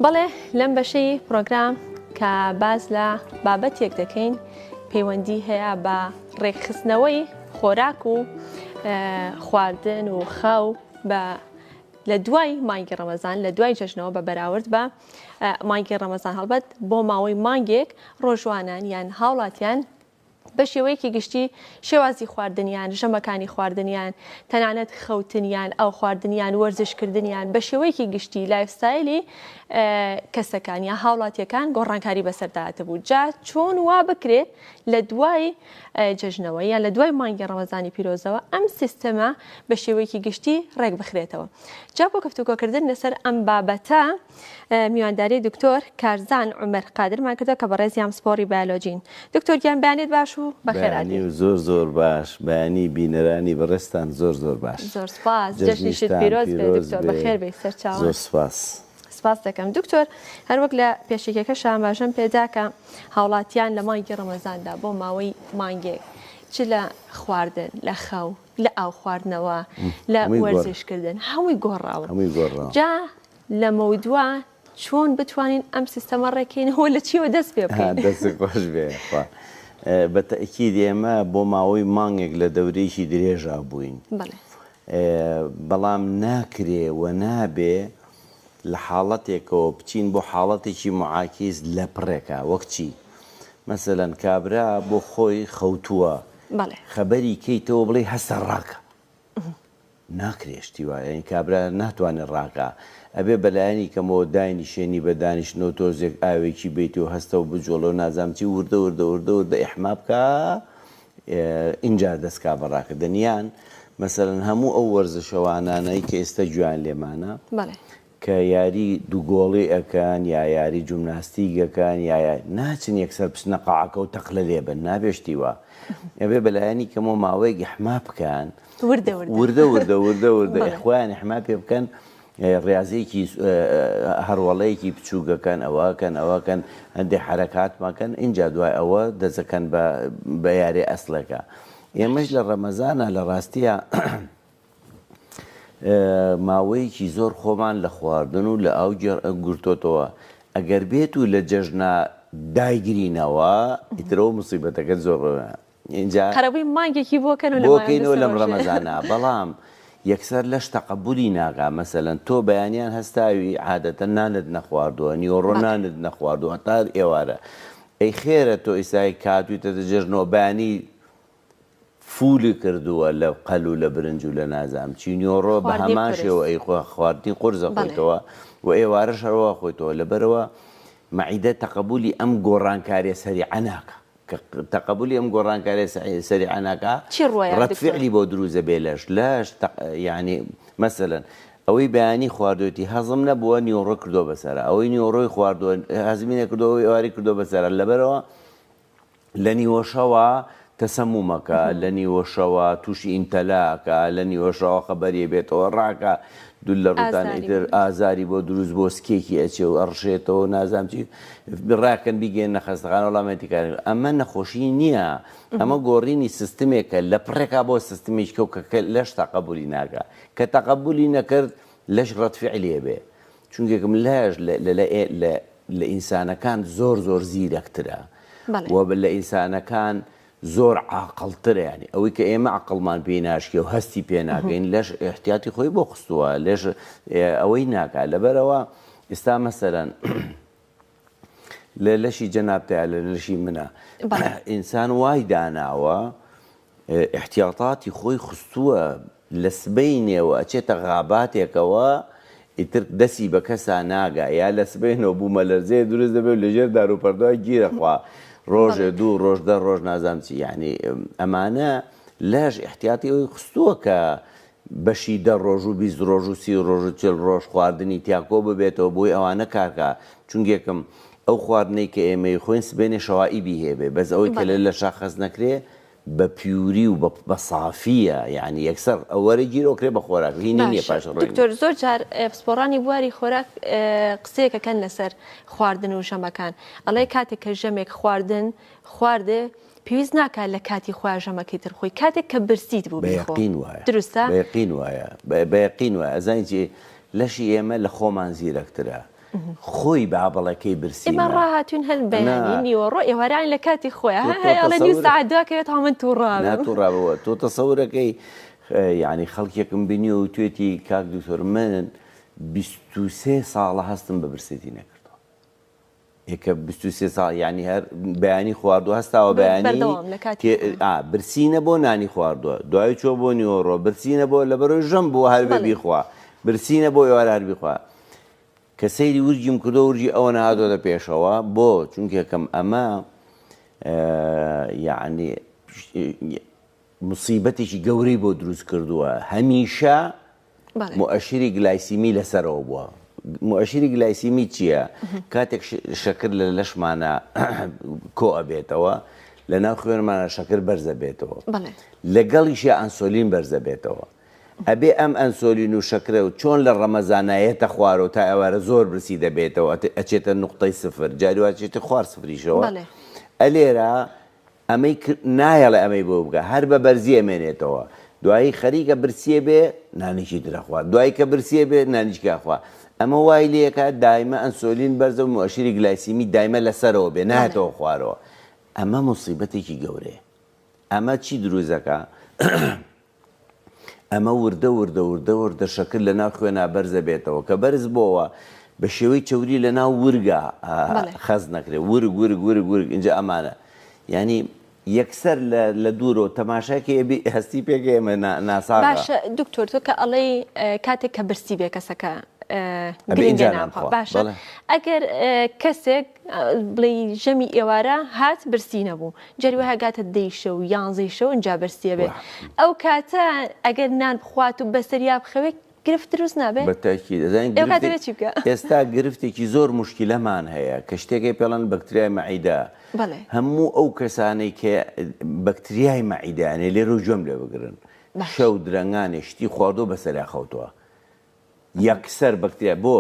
بەڵێ لەم بەشەی پرۆگرام کە باز لە بابەتێک دەکەین پەیوەندی هەیە بە ڕێکخستنەوەی خۆراک و خواردن و خەو بە لە دوای مانگی ڕەمەزان لە دوای جەژنەوە بە بەراورد بە مانگی ڕەمەزان هەڵبەت بۆ ماوەی مانگێک ڕۆژوانان یان هاوڵاتیان بە شێوەیەکی گشتی شێوازی خواردنیان ژەمەکانی خواردنیان تەنانەت خەوتنیان ئەو خواردنیان وەرزشکردنیان بە شێوەیەکی گشتی لایفستایلی کەسەکان یا هاوڵاتیەکان گۆڕانکاری بەسەرداهاتە بوو جا چۆن وا بکرێت لە دوای جەژنەوە یان لە دوای مانگی ڕەمەزانی پیرۆزەوە ئەم سیستەمە بە شێوەیەکی گشتی ڕێک بخرێتەوە. جا بۆ گفتوگۆکردن لەسەر ئەم بابەتە میوانداری دکتۆر کارزان عومەر قادرمان کردەوە کە بەڕێزی ئەمسپۆڕی بیۆلۆژین. دکتۆر گیان بەیانێت باش و بەخێرهاتی. زۆر زۆر باش بەیانی بینەرانی بەڕێستان زۆر زۆر باش. زۆر سپاس جەژنیشت پیرۆز بێ دکتۆر بەخێر بێ سەرچاوان. زۆر سپاس. سپاس دەکەم دکتۆر هەر وەک لە پێشێکەکەشان باشم پێداکە هاوڵاتیان لە مانگی ڕەمەزاندا بۆ ماوەی مانگێک چ لە خواردن لە خەو لە ئاو خواردنەوە لە وەرزشکردن هەمووی گۆڕاون جا لەمەوەی دووە چۆن بتوانین ئەم سیستەمە ڕێکەینەوە لە چیوە دەست پێ بکەین. دەست خۆش بێ بە تەئکید ئێمە بۆ ماوەی مانگێک لە دەورەیەکی درێژا بووین بەڵام ناکرێ و نابێ لە حاڵەتێکەوە بچین بۆ حاڵەتێکی معاکیز لە پڕێکە وەک چی مەسەلەن کابرا بۆ خۆی خەوتووە خەبەری کەیتەوە بڵێ هەستە ڕاکە ناکرێشتی وایە این کابرا ناتوانێت ڕاکە ئەبێ بەلایەنی کەمەوە داینیشێنی بە دانیشتنەوە تۆزێک ئاوێکی بیتەوە هەستە و بجۆڵە و نازامچی وردە وردە وردە وردە ئیحما بکە اینجا دەستکا بەڕاکردنیان مەسەلەن هەموو ئەو وەرزشەوانانەی کە ئێستا گویان لێمانە کە یاری دووگۆڵی ئەەکان یا یاری جومناستیکەکان یا ناچن یەکسەر بچنە قاعەکە و تەقلە لێبن نابێشتیوە ئەبێ بەلایەنی کەمەوە ماوەیەک ئیحما بکەن وردە وردە وردە وردە ئەخوایان ئیحما پێ بکەن ڕاضەیەکی هەروەڵەیەکی بچووکەکەن ئەوەکەن ئەوەکەن هەندێک حرەکاتماکەن اینجا دوای ئەوە دەزەکەن بە یاری ئەسڵەکە ئێمەش لە ڕەمەزانە لە ڕاستیە ماوەیەکی زۆر خۆمان لە خواردن و لە ئاو گورتۆتەوە ئەگەر بێت و لە جەژنە دایگرینەوە ئیترەوە موسیبەتەکە زۆر اینجا قەرەبووی مانگێکی بۆکەینەوە لەم ڕەمەزانە بەڵام یەکسەر لەش تەقەبولی ناکا مەسەلەن تۆ بەیانیان هەستاوی عادەتەن نانت نەخواردووە نیۆڕۆ نانت نەخواردووە تا ئێوارە ئەی خێرە تۆ ئیسای کاتویتە دەجێژنەوە بەیانی فولی کردووە لە قەل و لە برنج و لە نازام چینیۆڕۆ بە هەماشەوە ئەی خواردنی قورزە خۆیتەوە و ئێوارە شەرەوە خۆیتەوە لەبەرەوە مەعیدە تەقەبولی ئەم گۆڕانکاریە سەریعە ناکە کە تەقەبولی ئەم گۆڕانکاریە سەریعە ناکە ڕەتفعلی بۆ دروزە بێ لەش یعنی مەسەلەن ئەوەی بەیانی خواردوێتی هەزم نەبووە نیۆڕۆ کردو بەسەرە ئەوەی نیۆڕۆی خواردووە هەزمینە کردەوە ئێواری کردو بەسەرە لەبەرەوە لە نیوەشەوە تەسەمومەکە لە نیوەشەوە تووشی ئینتەلاکە لە نیوەشەوە خەبەریە بێتەوە ڕاکە دوو لە ڕوتان ئیتر ئازاری بۆ دروست بۆ سکێکی ئەچێ و ئەڕشێتەوە نازانچی ڕاکەن بیگەن نەخەستەکان وەڵامەتی کار ئەمە نەخۆشی نییە ئەمە گۆڕینی سیستمێکە لە پڕێکا بۆ سیستمیش کە لەش تەقەبولی ناکە کە تەقەبولی نەکرد لەش ڕەتفعلێ بێ چونکێکم لەش لە ئینسانەکان زۆر زۆر زیرەکترە و لە ئینسانەکان زۆر عاقڵترە ینی ئەوەی کە ئێمە عقڵمان پێی ناشکێ و هەستی پێ ناکەین لەش احتیاتی خۆی بۆ خستووە لێش ئەوەی ناکە لەبەرەوە ئێستا مەسەرەن لە لەشی جەنابتەیە لە لەشی منە ئینسان وای داناوە احتیاطاتی خۆی خستووە لە سبەینێەوە ئەچێتە غاباتێکەوە ئیتر دەستی بە کەسا ناگا یا لە سبەینەوە بوومە لەرزەیە دروست دەبێت لەژێر داروپەردەوای گیرەخوا ڕۆژێ دوو ڕۆژ دە ڕۆژ نازانچی یعنی ئەمانە لەش احتیاتی ئەوی خستووە کە بەشی دە ڕۆژ و 20 ڕۆژ و 30 ڕۆژ و 40 ڕۆژ خواردنی تیاکۆ ببێتەوە بۆی ئەوانە کارکە چونکێکم ئەو خواردنەی کە ئێمەی خۆین سبێنێ شەوائیبی هەیە بەس ئەوەی کە لە شاخەز نەکرێ بە پیوری و بە سافیە یعنی یەکسەر ئەوەرە گیرۆکرێ بە خۆراک هینی نییە پاش دکتۆر زۆر جار پسپۆڕانی بواری خۆراک قسەیەکەکەن لەسەر خواردن و ژەمەکان ئەڵێ کاتێک کە ژەمێک خواردێ پێویست ناکات لە کاتی خوا ژەمەکەی تر خۆی کاتێک کە برسیت بوو دروستە بەیقین وایە ئەزانیی لەشی ئێمە لە خۆمان زیرەکترە خۆی بابڵەکەی برسیمە ئێمە ڕاهاتوون هەر بەیانی نیوەڕۆ ئێواران لە کاتی خۆیان هەیەڵێ نیو سەعات دوکەوێت هەمن تووڕابەوە تۆ تەسەورەکەی یعنی خەڵکێکم بینی و توێتی کاک دکتۆر من 23 ساڵە هەستم بە برسێتی نەکردەوە یەکە 23 ساڵ ینی هەر بەیانی خواردووە هەستاوە بەیانی برسینە بۆ نانی خواردووە دوای چۆ بۆ نیوەڕۆ برسینە بۆ لە بەرەوەی ژەم بۆ هەر بە بیخوا برسینە بۆ ئێوارە هەر بیخوا کە سەیری ورجیم کردو ورجی ئەوە نهاتۆتە پێشەوە بۆ چونکێکم ئەمە یعنی مصیبەتێکی گەورەی بۆ دروست کردووە هەمیشە مؤشری گلایسیمی لەسەرەوە بووە مؤشری گلایسیمی چییە؟ کاتێک شەکر لە لەشمانە کۆ ئەبێتەوە لە ناو خوێنمانە شەکر بەرزە بێتەوە لەگەڵیشی ئەنسۆلین بەرزە بێتەوە ئەبێ ئەم ئەنسۆلین و شەکرە و چۆن لە ڕەمەزانایەتە خوارەوە تا ئێوارە زۆر برسی دەبێتەوە ئەچێتە نقطەی سفر جاریواچێتە خوار سفریشەوە ئەلێرە ئەمەی نایەڵێ ئەمەی بۆ بگە هەر بە بەرزی ئەمێنێتەوە دوایی خەریکە برسیە بێ نانێکی درەخوا دوایی کە برسیە بێ نانیچکاخوا ئەمە وای لەکە دایمە ئەنسۆلین بەرزە و مؤشری گلایسیمی دایمە لەسەرەوە بێ نهاتەوە خوارەوە ئەمە مصیبەتێکی گەورەیە ئەمە چی دروستەکە ئەمە وردە شەکر لە ناو خوێنە بەرزە بێتەوە کە بەرز بۆەوە بە شێوەی چوری لە ناو ورگە خەز نەکرێت ورگ اینجا ئەمانە ینی یەکسەر لە دوورەوە تەماشاکە هەستی پێکە ئێمە ناسا باشە دکتۆر تۆ کە ئەڵێ کاتێک کە برسی بێ کەسەکە گرنگە ناپا باشە ئەگەر کەسێک بڵێ ژەمی ئێوارە هات برسی نەبوو جەری وە هەگاتە دەیشە و یانزەی شەو اینجا برسیە بێت ئەو کاتە ئەگەر نان بخوات و بەسەریا بخەوێت گرفت دروست نابێت بەتاکی ئێستا گرفتێکی زۆر مشکلەمان هەیە کە شتێکی پێڵەن بەکتریای مەعیدە هەموو ئەو کەسانەی کە بەکتریای مەعیدانێ لێرە گوێم لێ بگرن شەو درەنگانێ شتی خواردۆ بەسەریا خەوتووە یەکسەر بەکتریا بۆ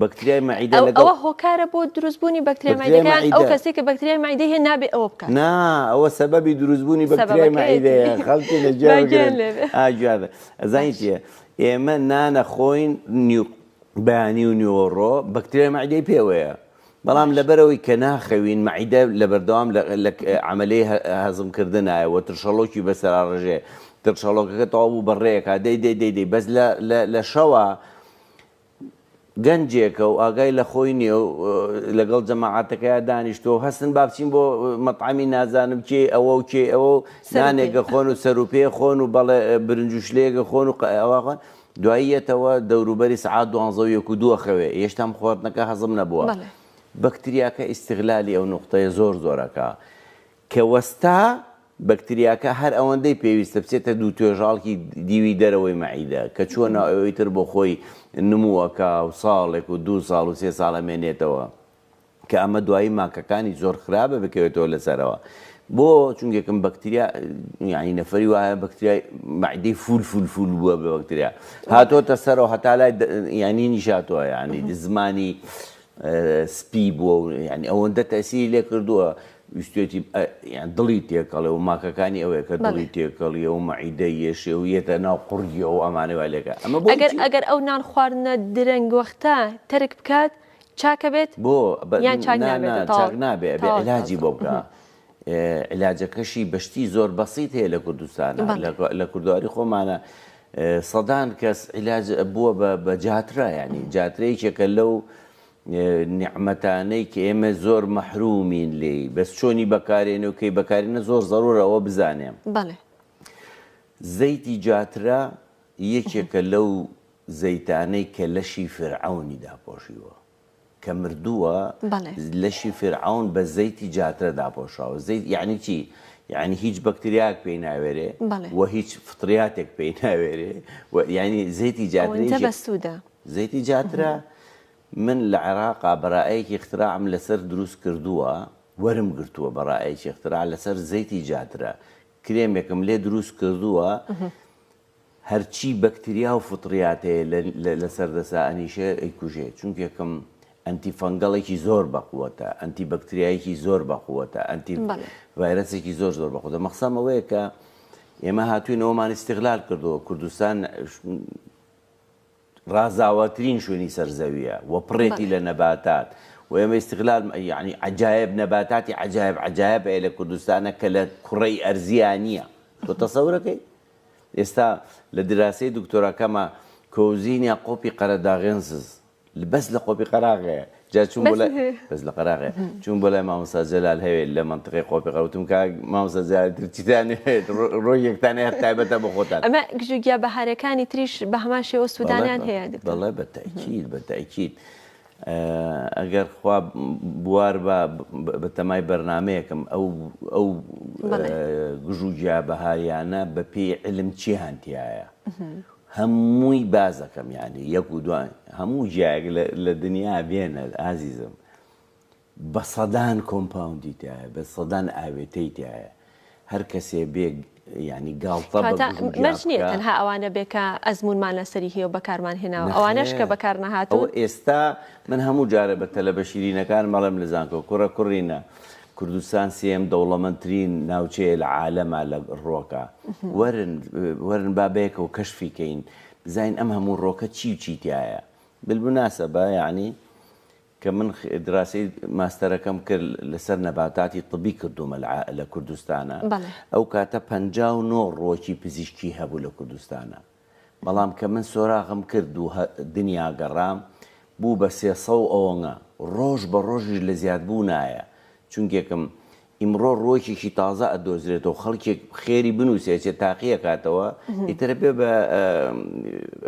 بەکتریای مەعیدە ئەوە هۆکارە بۆ دروستبوونی بەکتریای مەعیدەکان ئەو کەسێک کە بەکتریای مەعیدە هەیە نابێ ئەوە بکات نا ئەوە سەبەبی دروستبوونی بەکتریای مەعیدەیە خەڵکی لەجێ ئەزانی چییە ئێمە نانە خۆین بەیانی و نیوەڕۆ بەکتریای مەعیدەی پێوەیە بەڵام لەبەرەوەی کە ناخەوین مەعیدە لە بەردەوام لە عەمەلەی هەزمکردنایەوە ترشەڵۆکی بەسەرا ڕژێ ترشەڵۆکەکە تەواو بوو بەڕێیەکە دەی بەس لە شەوە گەنجێکە و ئاگای لە خۆی نییە و لەگەڵ جەماعەتەکەی دانیشتۆ هەستن با بچین بۆ مەطعەمی نازانم کێ ئەوە و کێ ئەوە نانێکە خۆن و سەروپێ خۆن و بەڵێ برنج و شلێگە خۆن و ئەوە خۆن دواییەتەوە دەوروبەری سەعات 12 خەوێ هێشتام خواردنەکە هەزم نەبووە بەکتریاکە ئیستیغلالی ئەو نقطەیە زۆرەکە کە وەستا بەکتریاکە هەر ئەوەندەی پێویستە بچێتە دوو توێژاڵکی دیوی دەرەوەی مەعیدە کە چۆن ئەوەی تر بۆ خۆی نمووەکە و ساڵێک و 2 ساڵ و 3 ساڵ ئەمێنێتەوە کە ئەمە دوایی ماکەکانی زۆر خراپە بکەوێتەوە لەسەرەوە بۆ چونکێکم بەکتریا یعنی نەفەری وایە بەکتریای مەعیدەی فول بووە بە بەکتریا هاتۆتە سەرەوە هەتا لای یعنی نیشاتەوە یعنی زمانی سپی بووە و یعنی ئەوەندە تەسیری لێ کردووە ویستێتی دڵی تێکەڵێ و ماکەکانی ئەوەیە کە دڵی تێکەڵیە و مەعیدەی یێشێ و یێتە ناو قوڕگیە و ئەمانە وایلێکە ئەمە ئەگەر ئەو نان خواردنە درەنگ وەختە تەرک بکات چاکە بێت بۆ چاک نابێ ئەبێ علاجی بۆ بکە علاجەکەشی بەشتی زۆر بەسیط هەیە لە کوردستانە لە کوردواری خۆمانە سەدان کەس علاج بووە بە جاترا ینی جاترەیەکێکە لەو نیعمەتانەی کە ئێمە زۆر مەحرومین لێ بەس چۆنی بەکارێنە و کەی بەکارێنە زۆر زەڕورە ئەوە بزانێم زەیتی جاترا یەکێکە لەو زەیتانەی کە لەشی فرعەونی داپۆشیوە کە مردووە لەشی فرعەون بە زەیتی جاترە داپۆشاوە زەیت یعنی چی؟ یعنی هیچ بەکتریاک پێی ناوێرێ و هیچ فتریاتێک پێی ناوێرێ یعنی زەیتی زەیتی جاترە من لە عێراقا بەڕائەیەکی اختراعم لەسەر دروست کردووە وەرم گرتووە بەڕائەیەکی اختراع لەسەر زەیتی جاترە کرێمێکم لێ دروست کردووە هەرچی بەکتریا و فتریاتەیە لەسەر دەسا ئەنیشە ئەیکوژێ چونکێکم ئەنتی فەنگەڵێکی زۆر بەقووەتە ئەنتی بەکتریایەکی زۆر بەقووەتە ئەنتی ڤایرەسێکی زۆر بەقووەتە مەقسەم ئەوەیە کە ئێمە هاتووینەوەمان ئیستیغلال کردووە کوردستان ڕازاوەترین شوێنی سەرزەویە و پڕێتی لە نەباتات و ئێمە استقلال یعنی عجایب نەباتاتی عجایب لە کوردستانە کە لە کوڕەی ئەرزیان نییە تۆ تەسەورەکەی ئێستا لە دراسی دکتۆرەکەمە کۆزینیا قۆپی قەرەداغێنسز بەس لە قۆپی قەراغەیە جا چوون بۆ بەس لە قەراغەیە چوون بۆ لای مامۆستا جەلال هەوێت لە منطقەی قۆپی قەوتم کە مامۆستا جەلال چیتان ڕۆی یەکتان هەیە تایبەتە بە خۆتان ئەمە گژوگیا بەهارەکانی تریش بە هەمان شێوە سوودانیان هەیە بەڵێ بەتەکید ئەگەر خوا بوار بە تەمای بەرنمەیەکم ئەو گژوگیا بەهاریانە بە پێی علم چی هەنتیایە هەمووی بازەکەم یعنی یەک و دوای هەموو جیاک لە دنیا بێنە ئازیزم بە سەدان کۆمپاوندی تایە بە سەدان ئاوێتەی تایە هەر کەسێ بێ ینی گاڵتە مەرج نییە تەنها ئەوانە بێکە ئەزمونمان لەسەری هەیە و بەکارمان هێناوە ئەوانەش کە بەکار نەهاتەوە ئێستا من هەموو جارە بە تەلە بە شیرینەکان مەڵم لە زانکۆ کوڕینە کوردستان سێم دەوڵەمەندترین ناوچەیە لە عالەمە لە ڕۆکە وەرن بابەیەکە و کەشفیکەین بزین ئەم هەموو ڕۆکە چی و چیتیایە بالمناسبە یعنی کە من دراسی ماستەرەکەم کرد لەسەر نەباتاتی طبی کردومە لە کوردستانە ئەو کاتە 59 ڕۆکی پزیشکی هەبوو لە کوردستانە بەڵام کە من سۆراغم کرد و دنیا گەڕام بوو بە 300 ئەوەنە ڕۆژ بە ڕۆژیش لە زیادبوو نایە چونکێکم ئیمڕۆ ڕۆکێکی تازە ئەدۆزرێتەوە خەڵکێک خێری بنووسێت تاقیە کاتەوە ئیترە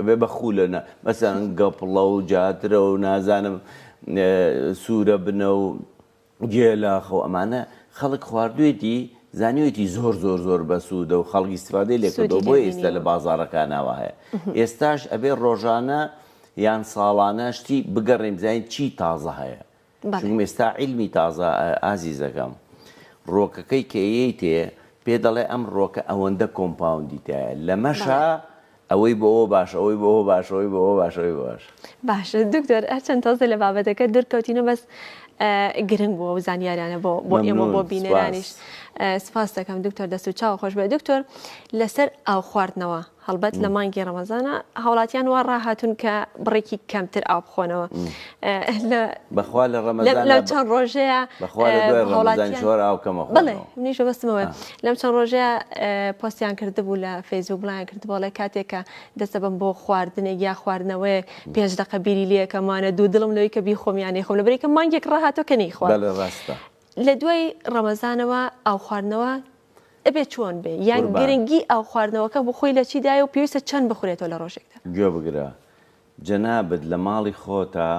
بێ بە خولەنە مەسەن گەپڵە و جاترە و نازانم سوورە بنە و گێلاخە و ئەمانە خەڵک خواردوێتی زانیوێتی زۆر بەسوودە و خەڵکی استفادەی لێکردەوە بۆی ئێستا لە بازاڕەکانەوە هەیە ئێستاش ئەبێ ڕۆژانە یان ساڵانە شتی بگەڕێم زین چی تازە هەیە چون ئێستا عیلمی تازە ئازیزەکەم ڕۆکەکەی کەیەی تێ پێ دەڵێ ئەم ڕۆکە ئەوەندە کۆمپاوندی تایە لە مەشە ئەوەی بۆەوە باش ئەوەی بۆەوە باش ئەوەی بۆەوە باشەوەی باش باشە دکتۆر هەرچەند تازە لە بابەتەکە دوورکەوتینە بەس گرنگ بووە و زانیاریانە بۆ ئێمە بۆ بینەرانیش سپاس دەکەم دکتۆر دەست و چاو خۆش بێ دکتۆر لەسەر ئاو خواردنەوە هەڵبەت لە مانگی ڕەمەزانە هاوڵاتیان وا ڕاهاتون کە بڕێکی کەمتر ئاو بخۆنەوە بەخوا لە ڕەمەزان لەو چەند ڕۆژەیە بڵێ منیشە بەستمەوە لەم چەند ڕۆژەیە پۆستیان کردبوو لە فەیسبوک بڵیان کردبوو لە کاتێکە دەستە بم بۆ خواردنێک یا خواردنەوەی 5 دقە بیری لەکەمانە دوو دڵم لەوەی کە بیخۆمیانێ خۆم لەبەرێکە مانگێک ڕاهاتۆ کە نەیخوارد لە دوای ڕەمەزانەوە ئاو خواردنەوە ئەبێ چۆن بێ یان گرنگی ئاو خواردنەوەکە بۆ خۆی لە چیدایە و پێویستە چەند بخورێتەوە لە ڕۆژێکدا گوێ بگرە جەنابەت لە ماڵی خۆتە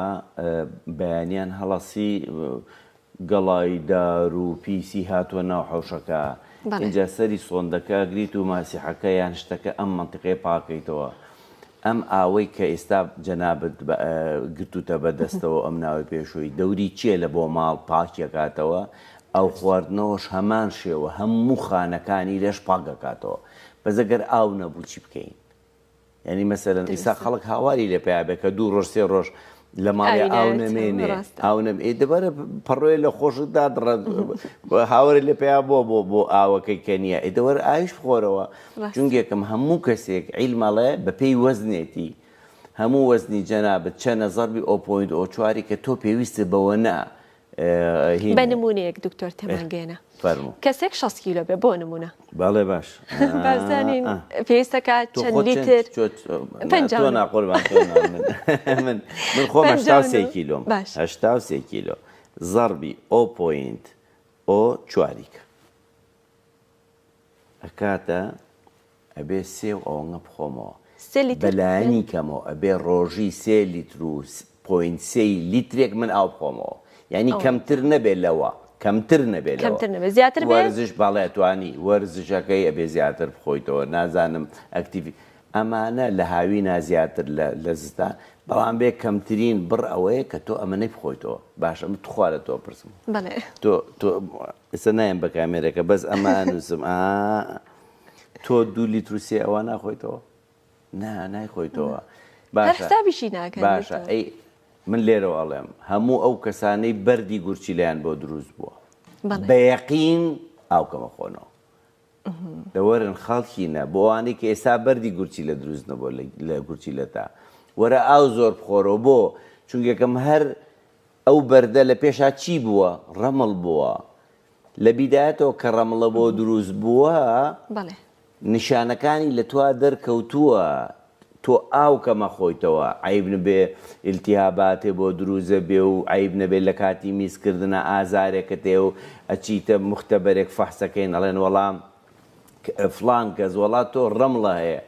بەیانیان هەڵەسی گەڵای دار و پیسی هاتووە ناو حەوشەکە اینجا سەری سۆندەکە گریت و ماسیحەکە یان شتەکە ئەم منتیقەی پاکەیتەوە ئەم ئاوەی کە ئێستا جەنابەت گرتوتە بەدەستەوە ئەم ناوی پێشووی دەوری چیە لە بۆ ماڵ پاکیەکاتەوە ئەو خواردنەوەش هەمان شێوە هەموو خانەکانی لێش پاکەکاتەوە بەزەگەر ئاو نەبوو چی بکەین یعنی مەسەلەن ئێستا خەڵک هاواری لێ پێیابێ کە 2 ڕۆژ 3 ڕۆژ لە ماڵی ئاو نەمێنێ ئاو نەمێ دەبەرە پەڕۆی لە خۆشتدا هاوری لێ پێیا بۆ ئاوەکەی کە نییە ئێدەوەرە ئاویش بخۆرەوە چونکێکم هەموو کەسێک عیلمەڵێ بە پێی وەزنێتی هەموو وەزنی جەنابەت چەنە زەربی 0.4 کە تۆ پێویستە بەوە نا بە نمونەیەک دکتۆر تێمانگەێنە کەسێک 60 کیلۆ بێ بۆ نمونە باڵێ باش بازانین پێویستەکە چەند لیتر من خۆم 83 کیلۆم 83 کیلۆ زەربی 0.4 ئەکاتە ئەبێ سێ و ئەوەنە بخۆمەوە بەلایانی کەمەوە ئەبێ ڕۆژی 3 لیتر و 0.3 لیترێک من ئاو بخۆمەوە یعنی کەمتر نەبێت لەوە کەمتر نەبێت وەرزش باڵێتوانی وەرزشەکەی ئەبێ زیاتر بخۆیتەوە نازانم ئەکتیڤی ئەمانە لە هاوی نازیاتر لە زستان بەڵام بێ کەمترین بڕ ئەوەیە کە تۆ ئەمەەی بخۆیتەوە باشە من توخوارە تۆ پرسم ئێستا نایم بە کامێرەکە بەس ئەمە نووسم تۆ 2 لیتر و 3 ئەوە ناخۆیتەوە نایخۆیتەوە باشە ئەی من لێرەوە ئەڵێم هەموو ئەو کەسانەی بەردی گورچی لەیان بۆ دروست بووە بە یەقین ئاوکەمە خۆنەوە دەوەرن خەڵکینە بۆ ئەوانەی کە ئێستا بەردی گورچی لە دروست نەبووە لە گورچی لە تا وەرە ئاو زۆر بخۆرەوە بۆ چونکەکەم هەر ئەو بەردە لە پێشا چی بووە ڕەمڵ بووە لە بیدایەتەوە کە ڕەمڵە بۆ دروست بووە نیشانەکانی لە توا دەرکەوتووە تۆ ئاو کەمە خۆیتەوە عیب نەبێ ئیلتیهاباتێ بۆ دروزە بێ و عیب نەبێت لە کاتی میزکردنە ئازارێکە تێ و ئەچیتە مختبەرێک فەحسەکەین ئەڵێن وەڵام فلان کەس وڵات تۆ ڕەمڵە هەیە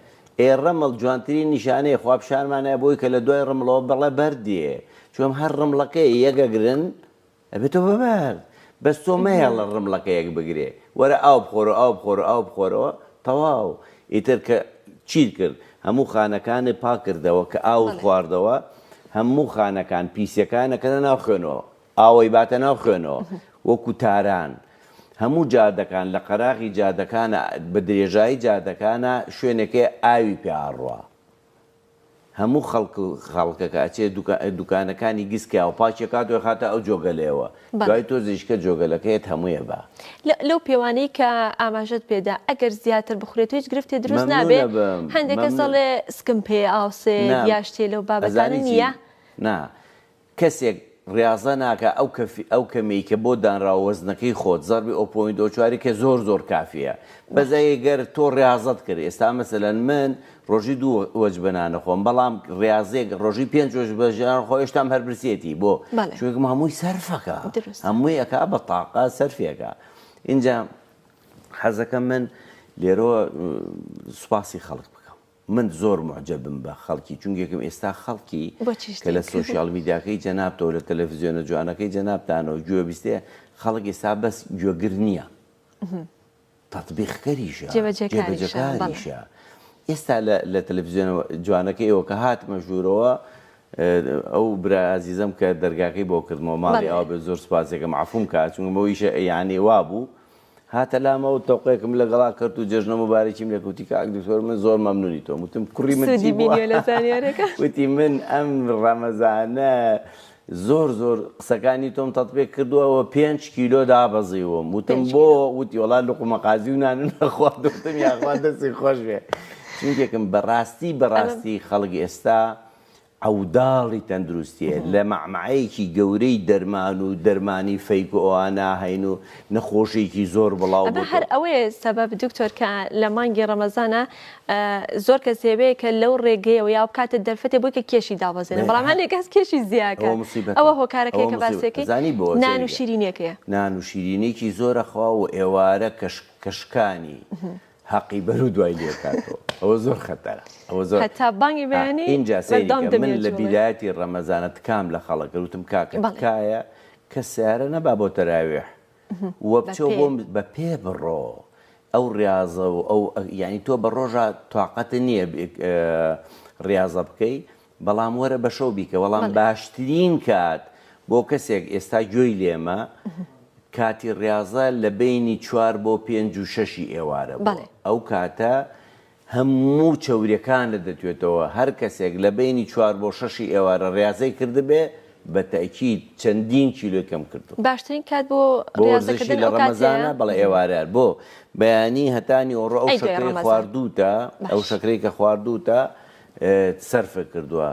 ڕەمڵ جوانترین نیشانەیە خوابشارمانە بۆی کە لە دوای ڕەمڵەوە بەڵێ بەردیێ چۆم هەر ڕەمڵەکەی یەکەگرن ئەبێتەوە بەبەر بەس تۆ مەیە لە ڕەمڵەکەیەک بگرێ وەرە ئاو بخۆرە ئاو بخۆرە ئاو بخۆرەوە تەواو ئیتر کە چیت کرد هەموو خانەکانی پاکردەوە کە ئاو خواردەوە هەموو خانەکان پیسەکانەکەنە ناو خوێنەوە ئاوەی باتە ناو خوێنەوە وەکو تاران هەموو جادەکان لە قەراغی جادەکانە بە درێژایی جادەکانە شوێنێکی ئاوی پێڕوە هەموو خەڵکەکە ئەچێ دوکانەکانی گسکیا و پاچێکاتۆی خاتە ئەو جۆگەلەوە دوای تۆ زیشکە جۆگەلەکەیت هەموویە بە لەو پێوانەی کە ئاماژەت پێدا ئەگەر زیاتر بخورێت هیچ گرفتی دروست نابێت هەندێک کەس دەڵێ سکم پێ ئاوسێ یا شتێ لەو بابەتانە نییە نا کەسێک ڕاضە ناکە ئەو کەمەی کە بۆ دانراوە وەزنەکەی خۆت زەربی 0.4 کە زۆر زۆر کافیە بەزایگەر تۆ ڕاضەت کرد ئێستا مەسەلەن من ڕۆژی 2 وەجبەنانە خۆم بەڵام ڕاضێک ڕۆژی 5 وەجبەنان خۆ هێشتام هەربرسێتی بۆ چونکە هەمووی سەرفەکە هەمووی ئەکا بە تاقا سەرفێکە اینجا حەزەکەم من لێرەوە سوپاسی خەڵک من زۆر معجبم بە خەڵکی چونکێکم ئێستا خەڵکی کە لە سۆشیال میدیاکەی جەنابتەوە لە تەلەڤیزیۆنە جوانەکەی جەنابتانەوە گوێ بیستێ خەڵک ئێستا بەس گوێگر نییە تەطبیقکەریشە جێبەجەکاریشە ئێستا لە تەلەڤیزیۆنە جوانەکەیەوە کە هاتمە ژوورەوە ئەو برا عەزیزەم کە دەرگاکەی بۆ کردمەوە ماڵی ئەوە بە زۆر سوپاسێکم عەفوم کات چونکەمەوەیشە یعنی وا بوو هاتە لامەوە تەوقەیەکم لەگەڵا کرد و جێژنە مبارەکیم لە کوتی کاک دکتۆر من زۆر مەمنونی تۆ وتم کوڕی من وتی من ئەم ڕەمەزانە زۆر زۆر قسەکانی تۆم تەطبیق کردووەوە 5 کیلۆ دابەزیوم وتم بۆ وتی وەڵا لقمە قازی و نان نەخوارد وتم یاخوا دەستی خۆش بێ چونکێکم بەڕاستی خەڵک ئێستا ئەوداڵی تەندروستیە لە مەعمەعەیەکی گەورەی دەرمان و دەرمانی فەیک و ئەوانە هەین و نەخۆشیێکی زۆر بڵاو بوو هەر ئەوەیە سەبەب دکتۆر کە لە مانگی ڕەمەزانە زۆر کەس هەبەیە کە لەو ڕێگەیەوە یا کاتە دەرفەتێ بۆی کە کێشی دابەزێنن بەڵام هەندێک کەس کێشی زیاکە ئەوە هۆکارەکەی کە باسێکی نان و شیرینێکەیە نان و شیرینێکی زۆرە خوا و ئێوارە کەشکانی حەقی بەر و دوای لێکاتەوە ئەوە زۆر خەتەرە ئەوە زۆر هەتا بانگی بەیانی اینجا سەیریکە من لە بیدایەتی ڕەمەزانە تکام لە خەڵک وتم کاکە تکایە کە سیارە نەبا بۆ تەراویح وە بچۆ بۆم بە پێ بڕۆ ئەو ڕاضە و ئەو یعنی تۆ بە ڕۆژە تااقەتە نییە ڕاضە بکەی بەڵام وەرە بە شەو بیکە وەڵام باشترین کات بۆ کەسێک ئێستا گوێی لێمە کاتی ڕاضە لە بینی 4 بۆ 5 و 6 ئێوارە ئەو کاتە هەموو چەوریەکانە دەتوێتەوە هەر کەسێک لە بینی 4 بۆ 6 ئێوارە ڕاضەی کردبێ بە تاکید چەندین کیلۆ کەم کردو باشترین کات بۆ ڕاضەکردن لە ڕەمەزانە بەڵێ ئێوارەر بۆ بەیانی هەتانی ئۆڕۆ ئەو شەکرەی خواردووتە ئەو شەکرەی کە خواردووتە سەرفە کردووە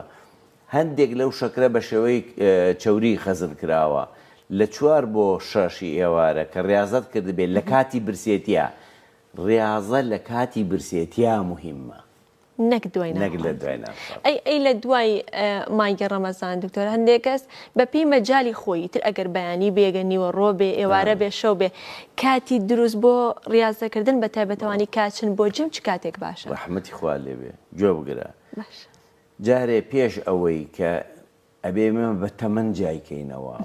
هەندێک لەو شەکرە بە شێوەی چەوری خەزر کراوە لە 4 بۆ 6 ئێوارە کە ڕاضەت کردبێت لە کاتی برسێتیە ڕاضە لە کاتی برسێتیا مهمە نەک دوای ئەی لە دوای مانگی ڕەمەزان دکتۆر هەندێک کەس بە پێی مەجای خۆی تر ئەگەر بەیانی بێگە نیوە ڕۆ بێ ئێوارە بێ شەو بێ کاتی دروست بۆ ڕاضەکردن بە تایبەتەوانی کاچن بۆ جیم چ کاتێک باشە ڕەحمەتی خوا لێبێ گوێ بگرە جارێ پێش ئەوەی کە ئەبێ من بە تەمەەن جایکەینەوە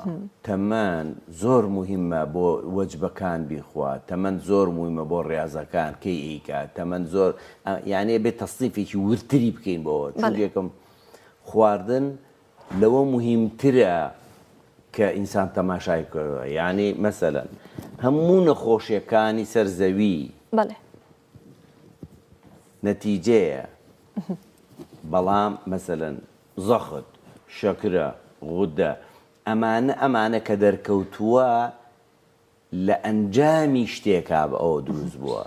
تەمەەن زۆر مهمە بۆ وەجبەکان بیخوا تەمەەن زۆر مهمە بۆ ڕاضەکان کەی ئیکە تەمەەن زۆر یانێ بێت تەصنیفێکی ورتری بکەین بۆەوە چون یەکەم خواردن لەوە مهمترە کە ئینسان تەماشای کردەوە یعنی مەسەلەن هەموو نەخۆشیەکانی سەرزەوی نەتیجەیە بەڵام مەسەلەن زەخت شەکرە غودە ئەمانە کە دەرکەوتووە لە ئەنجامی شتێکا بە ئەوە دروست بووە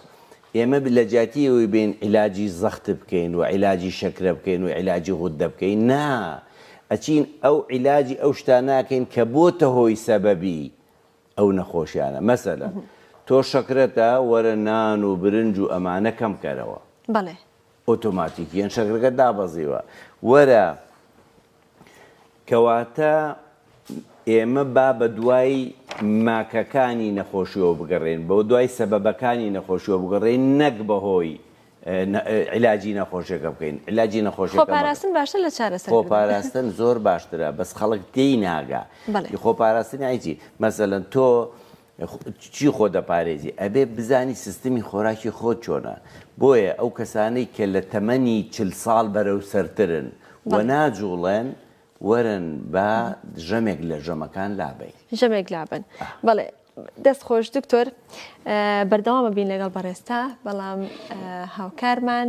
ئێمە لە جیاتیەوەی بین عیلاجی زەخت بکەین و عیلاجی شەکرە بکەین و عیلاجی غوددە بکەین نا ئەچین ئەو عیلاجی ئەو شتان ناکەین کە بۆتە هۆی سەبەبی ئەو نەخۆشیانە مەسەلە تۆ شەکرەتە وەرە نان و برنج و ئەمانە کەم کەرەوە بەڵێ ئۆتۆماتیکیان شەکرەکە دابەزیوە وەرە کەواتە ئێمە با بە دوای ماکەکانی نەخۆشیەوە بگەڕێن بە دوای سەبەبەکانی نەخۆشیەوە بگەڕێن نەک بەهۆی عیلاجی نەخۆشیەکە بکەین عیلاجی نەخۆشیەکە خۆپاراستن باشتر لە چارەسەر خۆپاراستن زۆر باشترە بەس خەڵک تێی ناگا خۆپاراستنی ئایچی مەسەلەن تۆ چی خۆ دەپارێزی ئەبێ بزانی سیستمی خۆراکی خۆت چۆنە بۆیە ئەو کەسانەی کە لە تەمەنی 40 ساڵ بەرەو سەرترن و ناجوڵێن وەرن بە ژەمێک لە ژەمەکان لابین ژەمێک لابن بەڵێ دەست خۆش دکتۆر بەردەوامە بین لەگەڵ بەڕێستا بەڵام هاوکارمان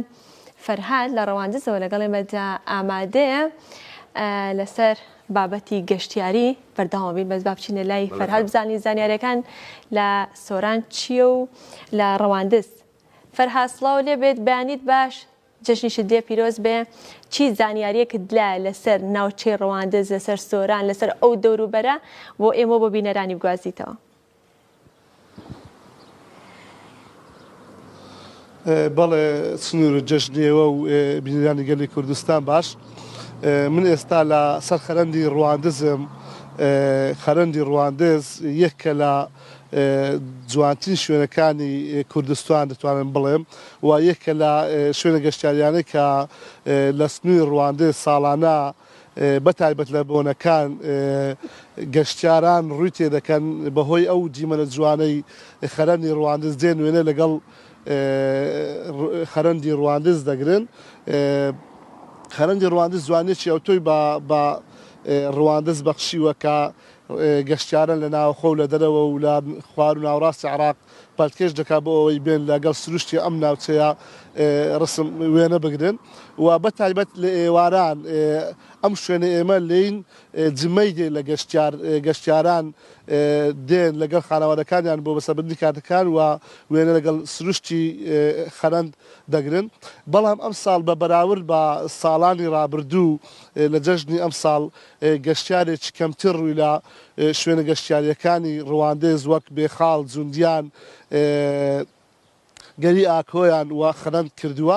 فەرهاد لە ڕەواندزەوە لەگەڵ ئێمەدا ئامادەیە لەسەر بابەتی گەشتیاری بەردەوام بین بەس با بچینە لای فەرهاد بزانین زانیاریەکان لە سۆران چییە و لە ڕەواندز فەرهاد سڵاو لێبێت بەیانیت باش جەژنیشت دێ پیرۆز بێ چی زانیاریەکت لای لەسەر ناوچەی ڕەواندز لەسەر سۆران لەسەر ئەو دەوروبەرە بۆ ئێمە بۆ بینەرانی بگوازیتەوە بەڵێ سنوور جەژنیەوە و بینەرانی گەلی کوردستان باش من ئێستا لە سەر خەرەندی ڕەواندزم خەرەندی ڕەواندز یەکە لە جوانترین شوێنەکانی کوردستان دەتوانم بڵێم و یەکە لە شوێنە گەشتیاریانەی کە لە سنووری ڕەواندز ساڵانە بەتایبەت لە بۆنەکان گەشتیاران ڕووی تێدەکەن بەهۆی ئەو دیمەنە جوانەی خەرەندی ڕەواندز دێن وێنە لەگەڵ خەرەندی ڕەواندز دەگرن خەرەندی ڕەواندز جوانێکی ئەوتۆی بە ڕەواندز بەخشیوە کە گەشتیارن لە ناوخۆ و لە دەرەوە و لە خوار و ناوڕاستی عێراق پەلکێش دەکا بۆ ئەوەی بێن لەگەڵ سروشتی ئەم ناوچەیە ڕسم وێنە بگرن و بەتایبەت لە ئێواران ئەم شوێنە ئێمە لین جمەی دێ لە گەشتیاران دێن لەگەڵ خانەوادەکانیان بۆ بەسەبردنی کاتەکان و وێنە لەگەڵ سروشتی خەرەند دەگرن بەڵام ئەم ساڵ بە بەراورد بە ساڵانی ڕابردوو لە جەژنی ئەم ساڵ گەشتیارێکی کەمتر ڕووی لە شوێنە گەشتیاریەکانی ڕەواندز وەک بێخاڵ جوندیان گەری ئاکۆیان و خەرەند کردووە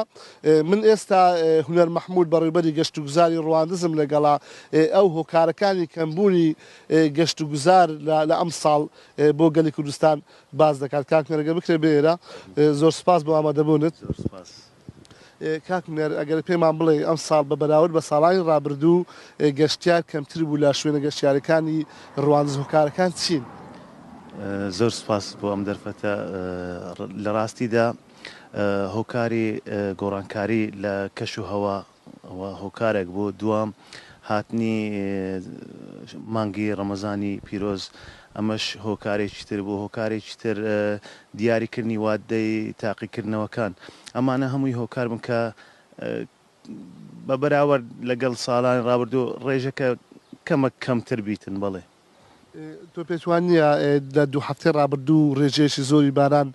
من ئێستا هونەر مەحموود بەڕێوەبەری گەشت و گوزاری ڕەواندزم لەگەڵا ئەو هۆکارەکانی کەمبوونی گەشت و گوزار لە ئەم ساڵ بۆ گەلی کوردستان باز دەکات کاکنەرەگە بکرێ بێرە زۆر سپاس بۆ ئامادەبوونت کاکنەر ئەگەر پێمان بڵێ ئەم ساڵ بە بەراورد بە ساڵانی ڕابردوو گەشتیار کەمتر بوو لە شوێنە گەشتیارەکانی ڕەواندز هۆکارەکان چین زۆر سپاس بۆ ئەم دەرفەتە لە ڕاستیدا هۆکاری گۆڕانکاری لە کەش و هەوا هۆکارێک بۆ دوام هاتنی مانگی ڕەمەزانی پیرۆز ئەمەش هۆکارێکی تر بۆ هۆکارێکی تر دیاریکردنی وادەی تاقیکردنەوەکان ئەمانە هەمووی هۆکار بن کە بە بەراورد لەگەڵ ساڵانی ڕابردوو ڕێژەکە کەمە کەمتر بیتن بەڵێ تۆ پێتوان نییە لە دوو هەفتەی ڕابردوو ڕێژێکی زۆری باران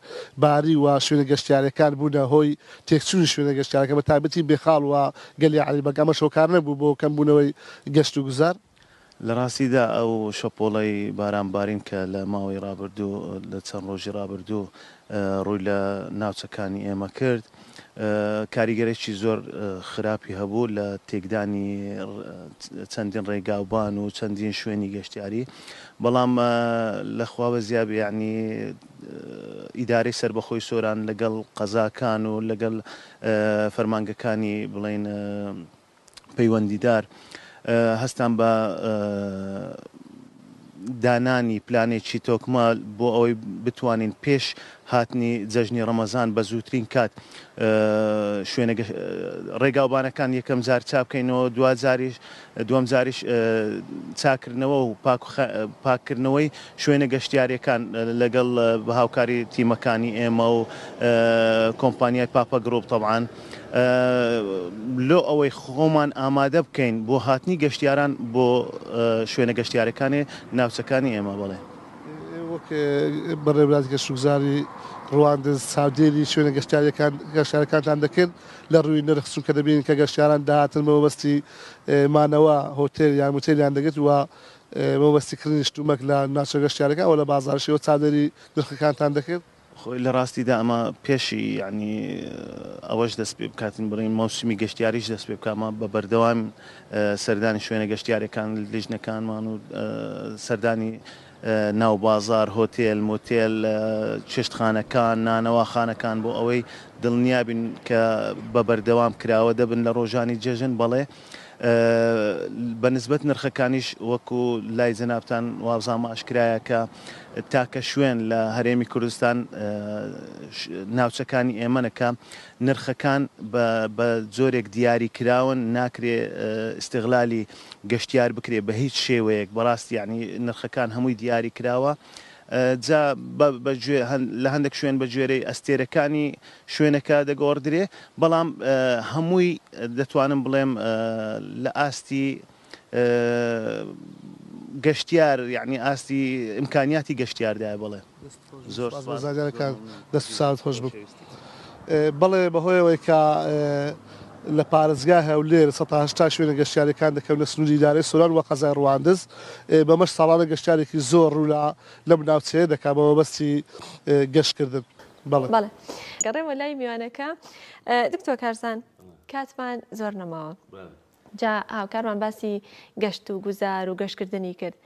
باری و شوێنە گەشتیارەکان بوونە هۆی تێکچوونی شوێنە گەشتیارەکە بە تایبەتی بێخاڵ و گەلی عەلیبەگ ئەمە شۆکار نەبوو بۆ کەمبوونەوەی گەشت و گوزار لە ڕاستیدا ئەو شەپۆڵەی باران بارین کە لە ماوەی ڕابردوو لە چەند ڕۆژی ڕابردوو ڕووی لە ناوچەکانی ئێمە کرد کاریگەرێکی زۆر خراپی هەبوو لە تێکدانی چەندین ڕێگاوبان و چەندین شوێنی گەشتیاری بەڵام لەخوا بە زیاب یعنی ئیدارەی سەربەخۆی سۆران لەگەڵ قەزاکان و لەگەڵ فەرمانگەکانی بڵێن پەیوەندیدار هەستان بە دانانی پلانێکی تۆکمال بۆ ئەوەی بتوانین پێش هاتنی جەژنی ڕەمەزان بە زووترین کات شوێنە ڕێگاوبانەکان یەکەم جار چاپکەینەوە دووەم جاریش چاکردنەوە و پاکردنەوەی شوێنە گەشتیاریەکان لەگەڵ بە هاوکاری تیمەکانی ئێمە و کۆمپانیای پاپە گرۆپ تەبعاان لۆ ئەوەی خۆمان ئامادە بکەین بۆ هاتنی گەشتیاران بۆ شوێنە گەشتیارەکانی ناوچەکانی ئێمە بڵێ وەک بەڕێوەبردی گەشتوگزاری ڕواندز چاودێری شوێنە گەشتیارەکانتان دەکرد لە ڕووی نرخ چونکە دەبین کە گەشتیاران داهاتن مەبەستی مانەوە هۆتێل یان موتێلیان دەگرێت و مەبەستیکردنی شتومەک لە ناوچە گەشتیارەکە ئەو لە بازاڕشەوە چاودێری نرخەکانتان دەکرد خۆی لە ڕاستیدا ئەمە پێشی ینی ئەوەش دەست پێ بکاتن بڕین مەوسمی گەشتیاریش دەست پێ بکامە بە بەردەوام سەردانی شوێنە گەشتیارەکان لیژنەکانمان و سەردانی ناو بازار هۆتێل مۆتێل چێشتخانەکان نانەواخانەکان بۆ ئەوەی دڵنیابین کە بە بەردەوام کراوە دەبن لە ڕۆژانی جێژن بەڵێ بەنسبەت نرخەکانیش وەکو لای جەنابتان وابزانمە ئاشکرایە کە تاکە شوێن لە هەرێمی کوردستان ناوچەکانی ئێمەنەکە نرخەکان بە جۆرێک دیاری کراون ناکرێ استیغلالی گەشتیار بکرێ بە هیچ شێوەیەک بەڕاستی یعنی نرخەکان هەمووی دیاری کراوە جا لە هەندێک شوێن بە گوێرەی ئەستێرەکانی شوێنەکە دەگۆڕدرێ بەڵام هەمووی دەتوانم بڵێم لە ئاستی گەشتیار یعنی ئاستی ئیمکانیاتی گەشتیاردای بڵێ زۆر زانیارەکان دەست و ساوت خۆش بوو بەڵێ بەهۆیەوەی کە لە پارێزگای هەولێر 180 شوێنە گەشتیارەکان دەکەونە سنووری ئیدارەی سۆران وە قەزای ڕواندز بەمەش ساڵانە گەشتیارێکی زۆر ڕوو لەم ناوچەیە دەکا بە مەبەستی گەشتکردن بەڵێ گەڕێمە لای میوانەکە دکتۆر کارزان کاتمان زۆر نەماوە جا هاوکارمان باسی گەشت و گوزار و گەشتکردنی کرد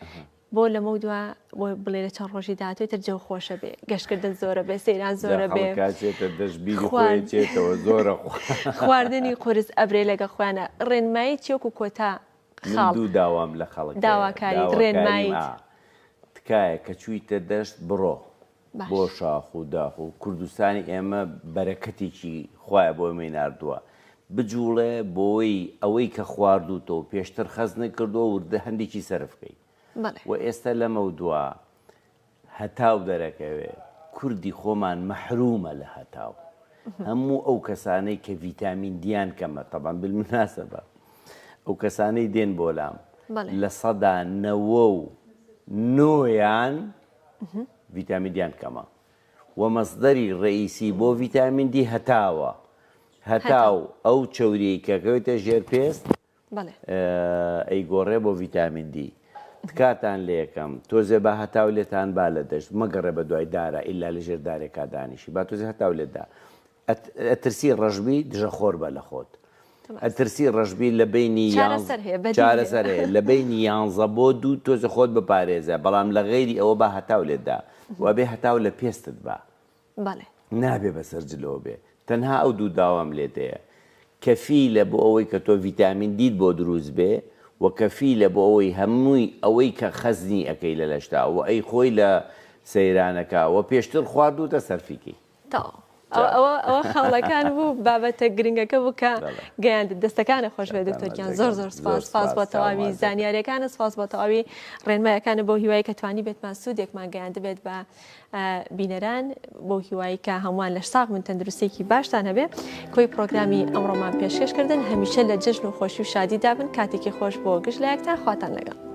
بۆ لەمە دووە بۆ بڵێ لە چەند ڕۆژی داهاتووی تر جێو خۆشە بێ گەشتکردن زۆرە بێ سەیران زۆرە بێ زۆرە خواردنی قورس ئەبرێ لەگە خوانە ڕێنمایی چێک و کۆتا خاڵ داوام لە خەڵک داواکاری ڕێنمایی تکایە کە چوویتە دەشت بڕۆ بۆ شاخ و داخ و کوردستانی ئێمە بەرەکەتێکی خوایە بۆ ئێمەی ناردووە بجوڵێ بۆی ئەوەی کە خواردوتەوە پێشتر خەزنە کردەوە وردە هەندێکی سەرفکەی و ئێستا لەمە دووە هەتاو دەرەکەوێ کوردی خۆمان مەحرومە لە هەتاو هەموو ئەو کەسانەی کە ڤیتامین دییان کەمە تەبان بالمناسبە ئەو کەسانەی دێن بۆ لام لە سەدا 99 ڤیتامین دییان کەمە و مەصدەری ڕئیسی بۆ ڤیتامین دی هەتاوە هەتاو ئەو چەوریی کەکەوێتە ژێرپێست ئەیگۆڕێ بۆ ڤیتامین دی تکاتان لێ یەکەم تۆزێ با هەتاو لێتان با لە دەشت مەگەڕێ بە دوای دارە ئیلا لە ژێر دارێکا دانیشی با تۆزێ هەتاو لێدا ئەترسی ڕەشبی دژە خۆر بە لە خۆت ئەترسی ڕەشبی لە بینی چارەسەر هەیە لە بینی 11 بۆ 2 تۆزە خۆت بپارێزە بەڵام لە غەیری ئەوە با هەتاو لێدا و بێ هەتاو لە پێستت با نابێ بەسەرجلەوە بێ تەنها ئەو دوو داوام لێتەیە کەفیلە بۆ ئەوەی کە تۆ ڤیتامین دیت بۆ دروست بێ و کەفیلە بۆ ئەوەی هەمووی ئەوەی کە خەزنی ئەەکەی لە لەشتا و ئەی خۆی لە سەیرانەکە و پێشتر خواردوتە سەرفیکی ئەوە خاڵەکان بوو بابەتە گرنگەکە بوو کە گەیاند دەستەکانە خۆش بێ دکتۆرگیان زۆر سپاس بۆ تەواوی زانیاریەکانە سپاس بۆ تەواوی ڕێنمایەکانە بۆ هیوایی کە توانی بێتمان سوودێکمان گەیاند بێت بە بینەران بۆ هیوایی کە هەمووان لە ساغ من تەندروستێکی باشتان هەبێ کۆی پرۆگرامی ئەمڕۆمان پێشکەشکردن هەمیشە لە جژن و خۆشی و شادی دابن کاتێکی خۆش بۆ گشت لایەکتان خواتان لەگەڵ